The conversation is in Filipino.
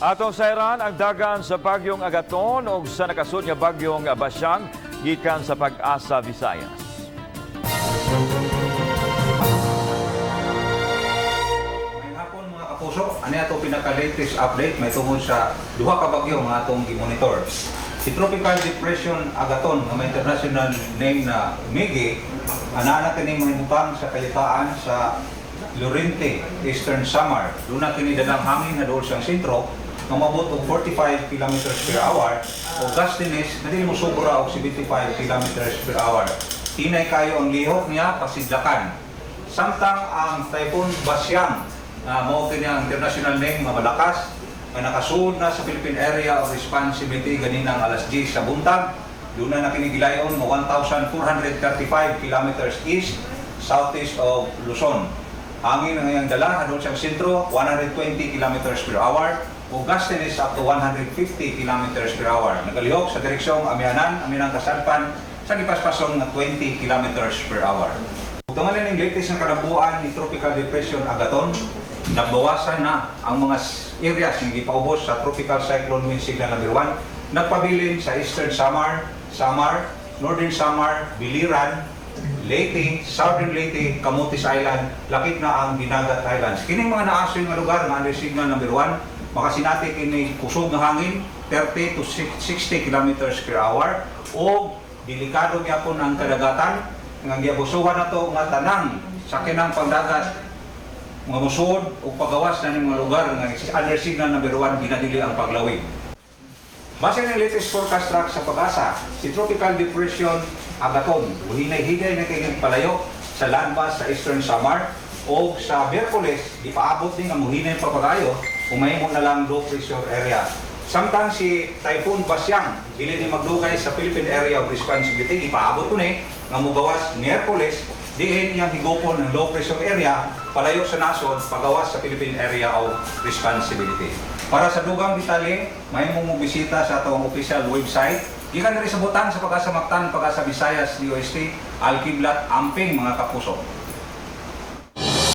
Atong sayran ang dagan sa bagyong Agaton o sa nakasud nga bagyong Basyang gikan sa Pag-asa, Visayas. Ngayong hapon mga kapuso, ano ato pinaka-latest update may tungod sa duha ka bagyo nga atong gimonitor. Si Tropical Depression Agaton nga may international name na Miggy, ana kining mahimutang sa kayitaan sa Lorente, Eastern Samar. Doon na kini dalang hangin na doon sa sentro, nga mabot og 45 km per hour o gustiness na dili mo sobra og 75 km per hour. Tinay kayo ang lihok niya pasidlakan. Samtang ang Typhoon Basyang, mao kini ang international name nga malakas, nga nakasud na sa Philippine Area of Responsibility ganinang alas 10 sa buntag. Doon na nakinigilayon mo 1,435 km east southeast of Luzon. Hangin ang iyang dala doon sa sentro 120 km per hour o gustiness up to 150 km per hour. Nagalihok sa direksyong Amihanan, Aminang Kasadpan sa gipaspasong na 20 km per hour. Tungalan ng latest na kalabuan ni Tropical Depression Agaton, nabawasan na ang mga areas na gipaubos sa Tropical Cyclone Wind Signal number 1, nagpabilin sa Eastern Samar, Northern Samar, Biliran, Leyte, Southern Leyte, Camotes Island, lakip na ang Dinagat Islands. Kining mga naasoy nga lugar nga under signal number 1, makasinati kini kusog nga hangin 30 to 60 km per hour o delikado gyapon ang kadagatan nga giabusuhan nato nga tanang sa kinang pagdagat mga musod o pagawas na ng mga lugar nga under signal number 1 ginadili ang paglawig. Base ng latest forecast track sa Pag-asa, si Tropical Depression Agaton, hinay-hinay na kayong palayo sa landmass sa Eastern Samar o sa Miyerkules, di paabot din ang muhinay pa pagayo, umahimo na lang low pressure area. Samtang si Typhoon Basyang, dili din magdugay sa Philippine Area of Responsibility, di paabot ko nga mugawas Miyerkules, diin niyang higopon ng low pressure area, palayo sa nasod, pagawas sa Philippine Area of Responsibility. Para sa dugang detalye, may mong bisita sa atong official website. Ikan na rin sa butang sa Pag-asa Mactan, Pag-asa Visayas, DOST, Alkiblat, Amping mga kapuso.